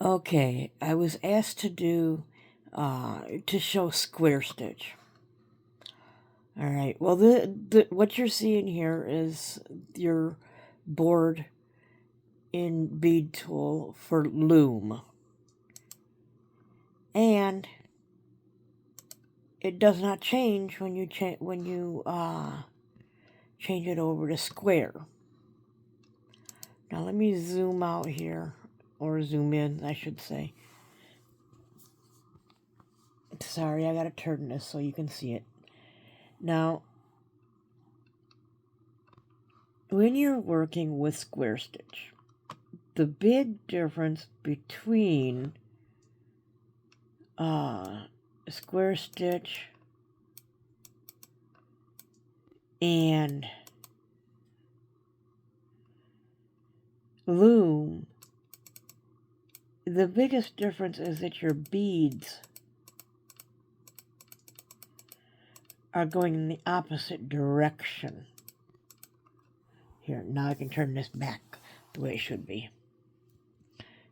Okay, I was asked to do, to show square stitch. All right, well, what you're seeing here is your board in bead tool for loom. And it does not change when you change it over to square. Now let me zoom out here, or zoom in, I should say. Sorry, I gotta turn this so you can see it. Now, when you're working with square stitch, the big difference between square stitch and loom, the biggest difference is that your beads are going in the opposite direction. Here, now I can turn this back the way it should be,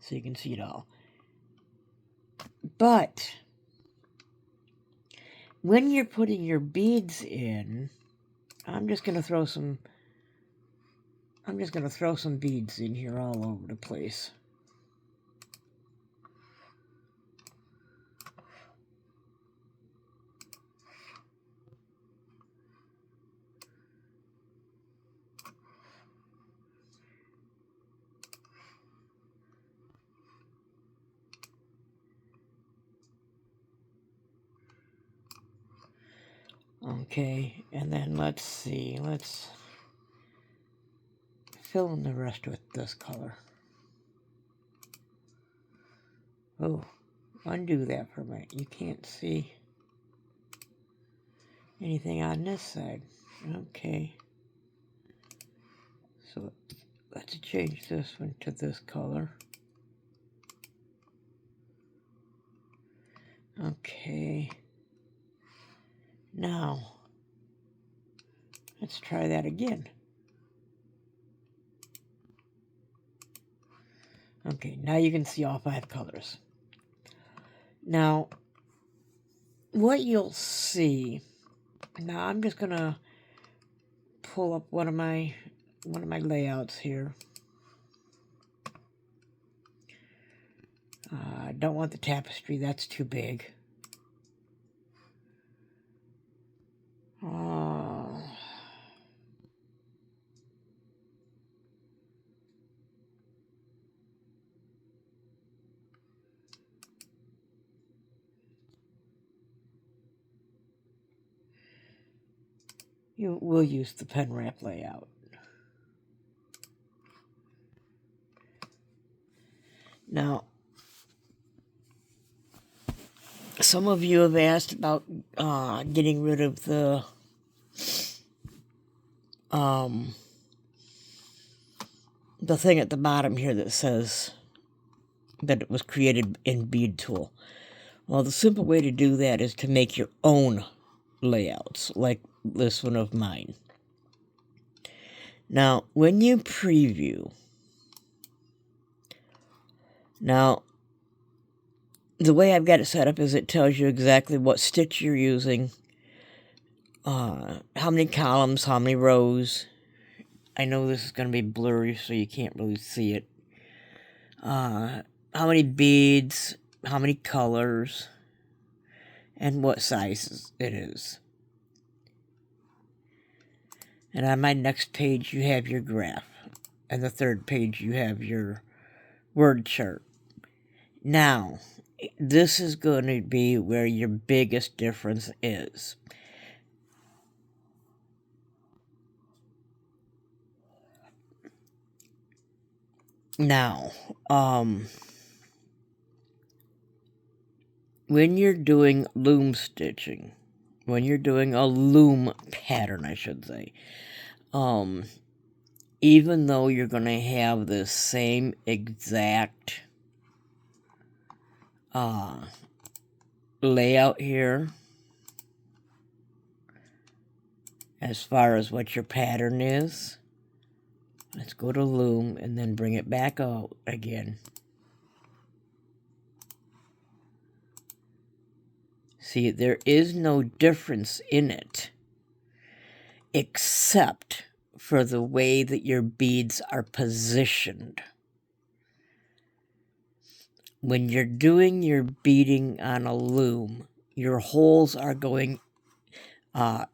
so you can see it all. But when you're putting your beads in, I'm just gonna throw some beads in here all over the place. Okay, and then let's see, let's fill in the rest with this color. Oh, undo that for a minute. You can't see anything on this side. Okay. So let's change this one to this color. Okay. Now, let's try that again. Okay, now you can see all 5 colors. Now, what you'll see, now I'm just gonna pull up one of my layouts here. I don't want the tapestry, that's too big. We'll use the pen wrap layout. Now, some of you have asked about getting rid of the thing at the bottom here that says that it was created in Bead Tool. Well, the simple way to do that is to make your own layouts, like this one of mine. Now, when you preview, now, the way I've got it set up is it tells you exactly what stitch you're using, how many columns, how many rows. I know this is going to be blurry, so you can't really see it. How many beads, how many colors, and what size it is. And on my next page, you have your graph. And the third page, you have your word chart. Now, this is going to be where your biggest difference is. Now, when you're doing loom stitching, when you're doing a loom pattern, I should say, even though you're going to have the same exact layout here, as far as what your pattern is, let's go to loom and then bring it back out again. See, there is no difference in it, except for the way that your beads are positioned. When you're doing your beading on a loom, your holes are going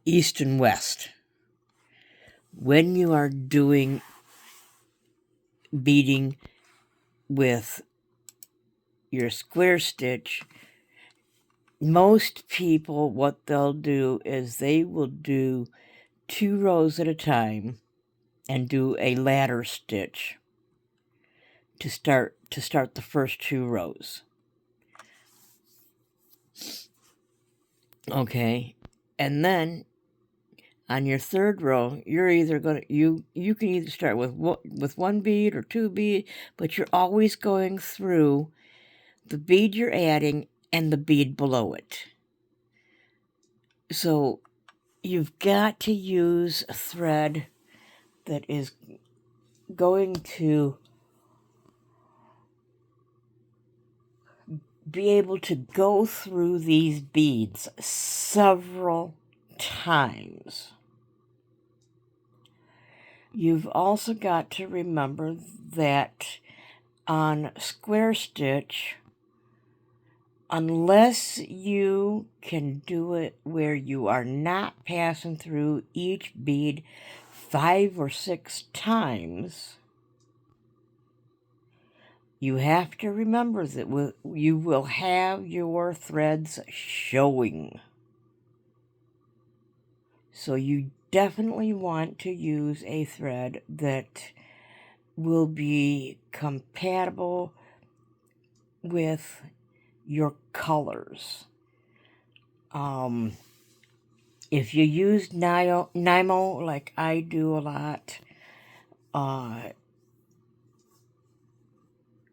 east and west. When you are doing beading with your square stitch, most people, what they'll do is they will do 2 rows at a time and do a ladder stitch to start the first 2 rows. Okay, and then on your 3rd row, you're either going to you can either start with 1 bead or 2 bead, but you're always going through the bead you're adding and the bead below it. So you've got to use a thread that is going to be able to go through these beads several times. You've also got to remember that on square stitch, unless you can do it where you are not passing through each bead 5 or 6 times, you have to remember that you will have your threads showing. So you definitely want to use a thread that will be compatible with your colors. If you use Nymo like I do a lot,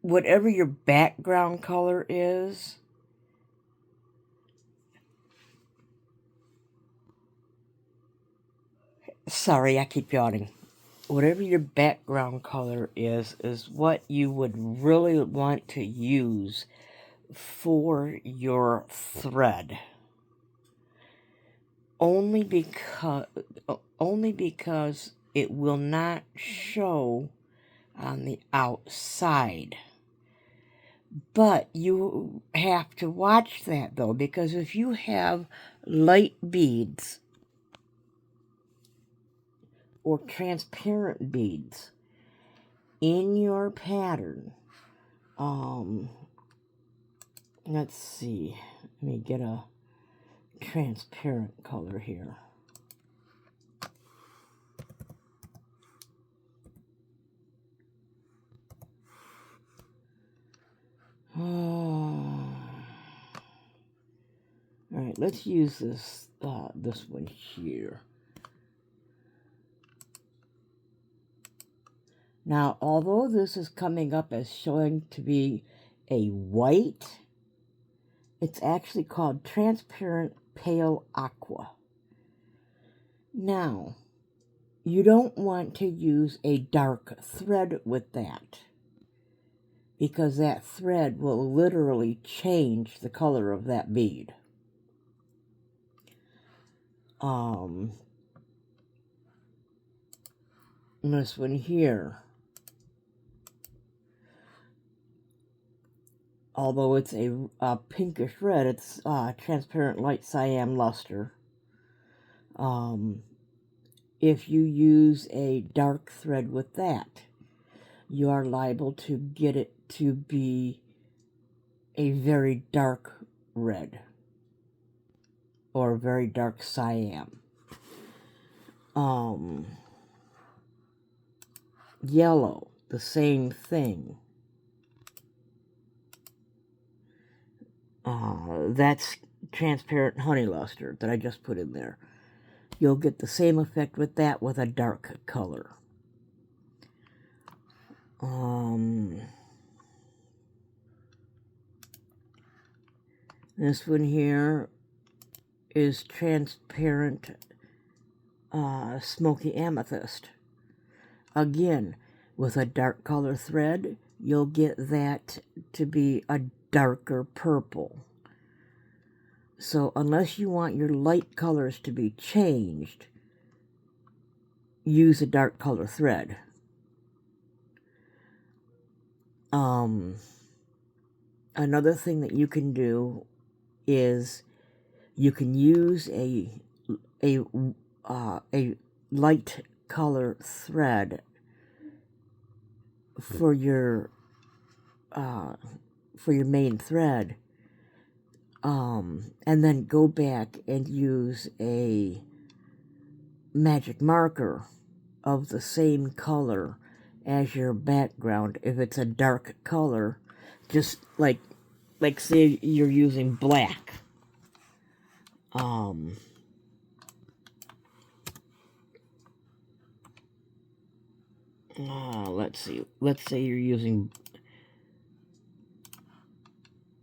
whatever your background color is, sorry, I keep yawning. Whatever your background color is what you would really want to use for your thread. Only because it will not show on the outside. But you have to watch that, though, because if you have light beads or transparent beads in your pattern, let's see, let me get a transparent color here. All right, let's use this one here. Now, although this is coming up as showing to be a white, it's actually called transparent pale aqua. Now, you don't want to use a dark thread with that, because that thread will literally change the color of that bead. This one here, although it's a pinkish red, it's transparent light cyan luster. If you use a dark thread with that, you are liable to get it to be a very dark red or a very dark cyan. Yellow, the same thing. That's transparent honey luster that I just put in there. You'll get the same effect with that with a dark color. This one here is transparent smoky amethyst. Again, with a dark color thread, you'll get that to be a darker purple. So unless you want your light colors to be changed, use a dark color thread. Another thing that you can do is you can use a light color thread for your main thread, and then go back and use a magic marker of the same color as your background. If it's a dark color, just like say you're using black. Let's see. Let's say you're using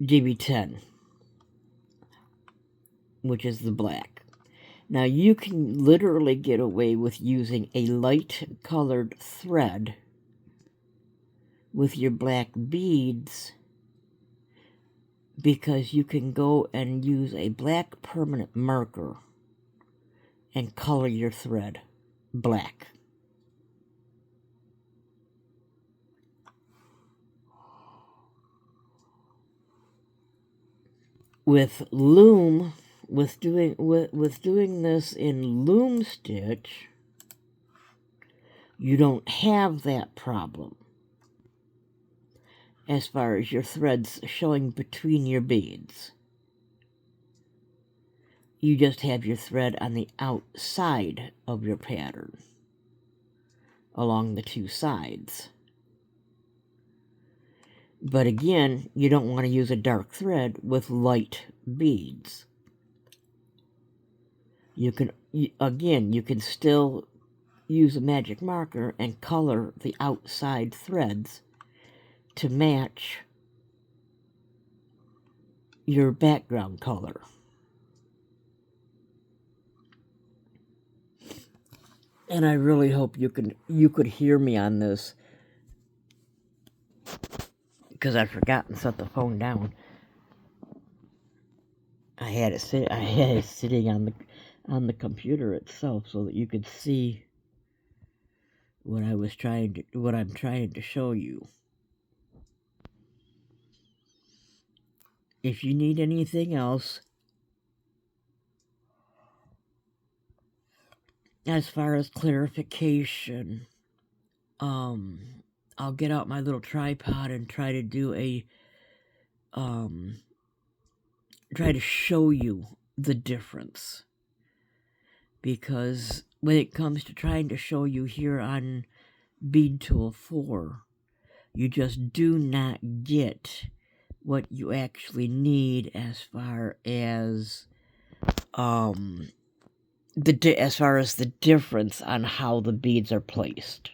GB10, which is the black. Now you can literally get away with using a light colored thread with your black beads, because you can go and use a black permanent marker and color your thread black. With loom, with doing this in loom stitch, you don't have that problem as far as your threads showing between your beads. You just have your thread on the outside of your pattern, along the two sides. But again, you don't want to use a dark thread with light beads. You can still use a magic marker and color the outside threads to match your background color. And I really hope you could hear me on this, because I've forgotten to set the phone down. I had it sitting on the computer itself so that you could see what I'm trying to show you. If you need anything else as far as clarification, I'll get out my little tripod and try to do try to show you the difference. Because when it comes to trying to show you here on Bead Tool 4, you just do not get what you actually need as far as the difference on how the beads are placed.